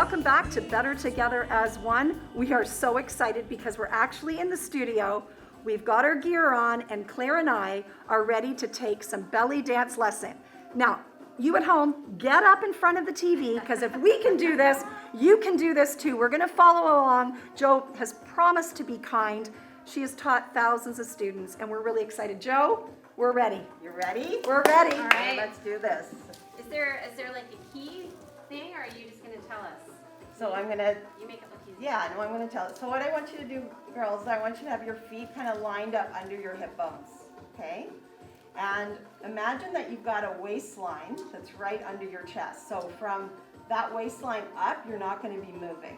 Welcome back to Better Together as One. We are so excited because we're actually in the studio. We've got our gear on, and Claire and I are ready to take some belly dance lesson. Now, you at home, get up in front of the TV, because if we can do this, you can do this too. We're going to follow along. Jo has promised to be kind. She has taught thousands of students, and we're really excited. Jo, we're ready. You ready? We're ready. All right, let's do this. Is there like a key thing, or are you just going to tell us? So I'm going to... You make it look easy. Yeah, no, I'm going to tell it. So what I want you to do, girls, is I want you to have your feet kind of lined up under your hip bones, okay? And imagine that you've got a waistline that's right under your chest. So from that waistline up, you're not going to be moving.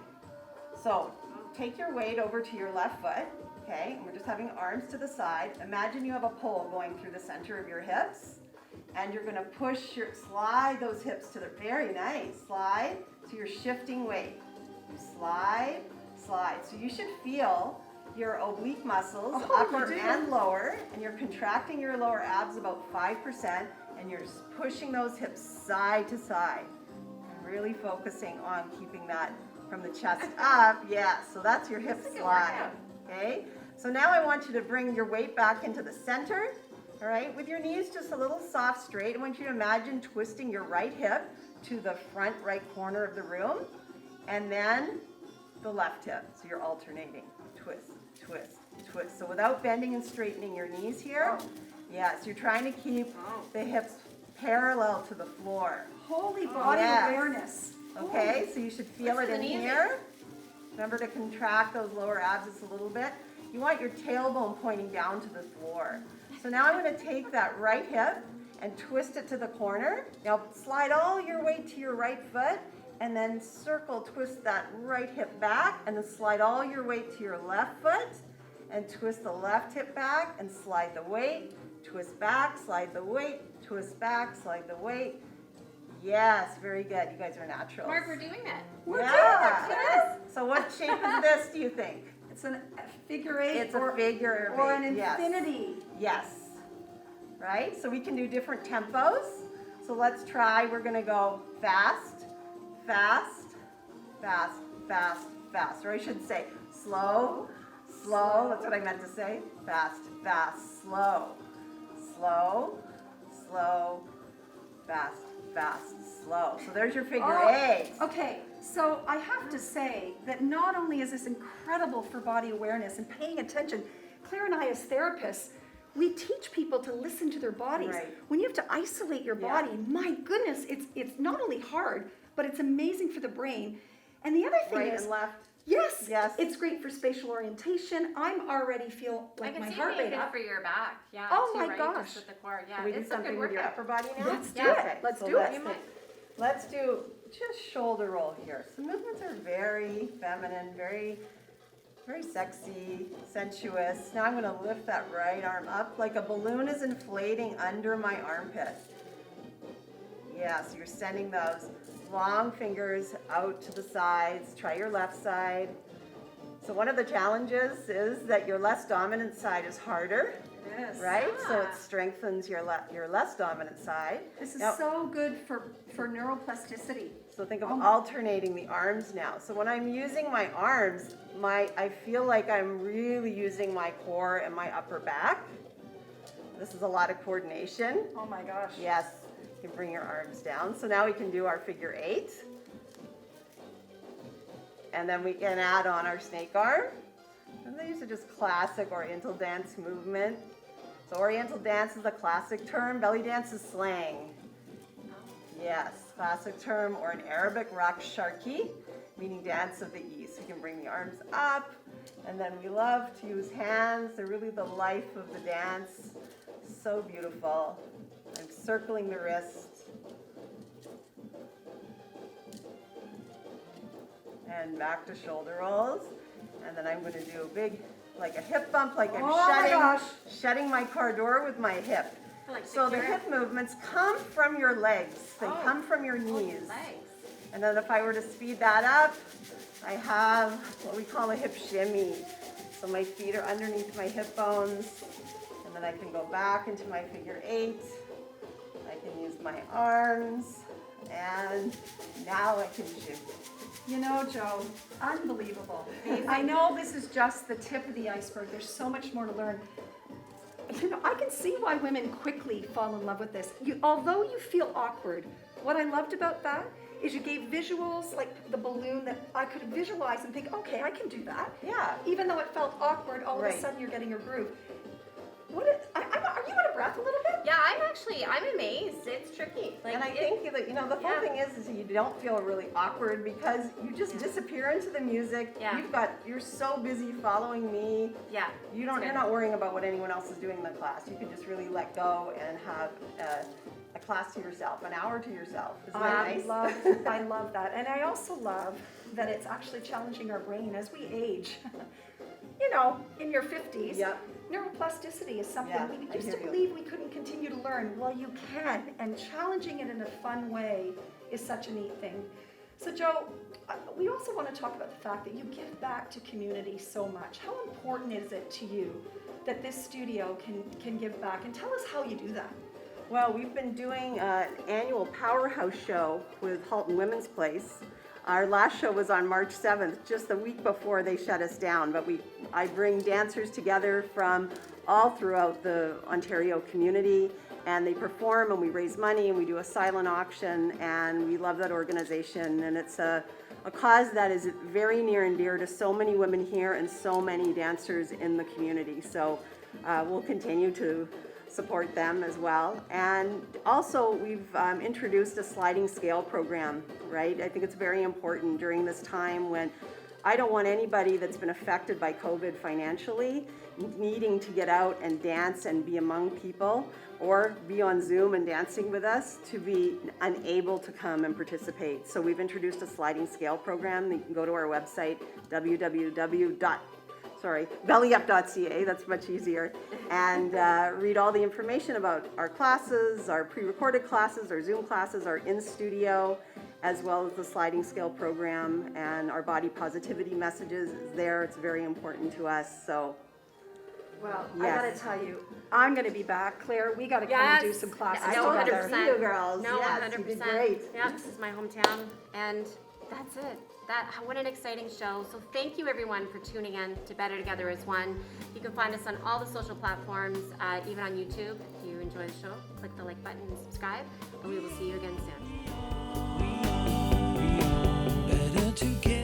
So take your weight over to your left foot, okay? And we're just having arms to the side. Imagine you have a pole going through the center of your hips. And you're going to slide those hips to the, very nice, slide. So you're shifting weight. You slide, slide. So you should feel your oblique muscles, upper and lower, and you're contracting your lower abs about 5%, and you're pushing those hips side to side. And really focusing on keeping that from the chest up. Yeah, so that's your hip slide. Okay? So now I want you to bring your weight back into the center. All right, with your knees just a little soft straight. I want you to imagine twisting your right hip to the front right corner of the room, and then the left hip. So you're alternating. Twist, twist, twist. So without bending and straightening your knees here. Yeah, so you're trying to keep the hips parallel to the floor. Holy body awareness. Okay, so you should feel it in here. Remember to contract those lower abs just a little bit. You want your tailbone pointing down to the floor. So now I'm going to take that right hip and twist it to the corner. Now slide all your weight to your right foot, and then circle, twist that right hip back, and then slide all your weight to your left foot, and twist the left hip back, and slide the weight, twist back, slide the weight, twist back, slide the weight. Yes, very good. You guys are naturals. Mark, we're doing that. We're doing it. Yes. So what shape is this, do you think? It's a figure eight. It's a figure eight. Or an infinity. Yes. Right? So we can do different tempos. So let's try. We're going to go fast, fast, fast, fast, fast. Or I should say slow, slow. That's what I meant to say. Fast, fast, slow. Slow, slow, fast, fast, slow. So there's your figure eight. Okay, so I have to say that not only is this incredible for body awareness and paying attention, Claire and I as therapists, we teach people to listen to their bodies. Right. When you have to isolate your body, my goodness, it's not only hard, but it's amazing for the brain. And the other thing Right is, and left. yes, Yes. it's great for spatial orientation. I'm already feel like my heart rate good up. for your back. Yeah. Oh too, my right? gosh. Just with the core. Yeah. Can we do It's a good something with your workout. upper body now? Let's do Yeah. it. Let's So do let's it. Let's do just shoulder roll here. So movements are very feminine, very, very sexy, sensuous. Now I'm going to lift that right arm up like a balloon is inflating under my armpit. Yeah, so you're sending those long fingers out to the sides. Try your left side. So one of the challenges is that your less dominant side is harder. Yes. Right? So it strengthens your less dominant side. This is Now, so good for neuroplasticity. so think of alternating the arms now. So when I'm using my arms, I feel like I'm really using my core and my upper back. This is a lot of coordination. Oh my gosh. Yes, you can bring your arms down. So now we can do our figure eight. And then we can add on our snake arm. And these are just classic Oriental dance movement. So Oriental dance is a classic term. Belly dance is slang. Yes, classic term, or an Arabic raqs sharqi, meaning dance of the east. We can bring the arms up, and then we love to use hands. They're really the life of the dance. So beautiful. I'm circling the wrist. And back to shoulder rolls. And then I'm going to do a big, like a hip bump, like I'm shutting my corridor with my hip. Like So the hip movements come from your legs. They come from your knees. Legs. And then if I were to speed that up, I have what we call a hip shimmy. So my feet are underneath my hip bones. And then I can go back into my figure eight. I can use my arms. And now I can shift. You know, Joe, unbelievable. I know this is just the tip of the iceberg. There's so much more to learn. You know, I can see why women quickly fall in love with this. Although you feel awkward, what I loved about that is you gave visuals like the balloon that I could visualize and think, okay, I can do that. Yeah. Even though it felt awkward, all of a Right. sudden you're getting a groove. Are you out of breath a little bit? Yeah, I'm amazed. It's tricky. And I think that, the fun thing is you don't feel really awkward because you just disappear into the music. Yeah. You're so busy following me. Yeah. You're not worrying about what anyone else is doing in the class. You can just really let go and have a class to yourself, an hour to yourself. Isn't that nice? I love that. And I also love that it's actually challenging our brain as we age. You know, in your 50s, Yep. neuroplasticity is something Yeah, we I used to hear you. believe we couldn't continue to learn. Well, you can, and challenging it in a fun way is such a neat thing. So, Joe, we also want to talk about the fact that you give back to community so much. How important is it to you that this studio can give back? And tell us how you do that. Well, we've been doing an annual Powerhouse show with Halton Women's Place. Our last show was on March 7th, just the week before they shut us down. But I bring dancers together from all throughout the Ontario community, and they perform, and we raise money, and we do a silent auction, and we love that organization. And it's a cause that is very near and dear to so many women here and so many dancers in the community. So we'll continue to support them as well. And also we've introduced a sliding scale program, right? I think it's very important during this time when I don't want anybody that's been affected by COVID financially needing to get out and dance and be among people or be on Zoom and dancing with us to be unable to come and participate. So we've introduced a sliding scale program. You can go to our website, BellyUp.ca, that's much easier, and read all the information about our classes, our pre-recorded classes, our Zoom classes, our in-studio, as well as the sliding scale program, and our body positivity messages is there. It's very important to us, so. Well, I Yes. gotta tell you, I'm gonna be back. Claire, we gotta come and do some classes I No, hope to together. see you girls. No, Yes, 100%. you did great. Yeah, this is my hometown, and that's it. What an exciting show. So thank you everyone for tuning in to Better Together as One. You can find us on all the social platforms, even on YouTube. If you enjoy the show, click the like button and subscribe, and we will see you again soon. Better together.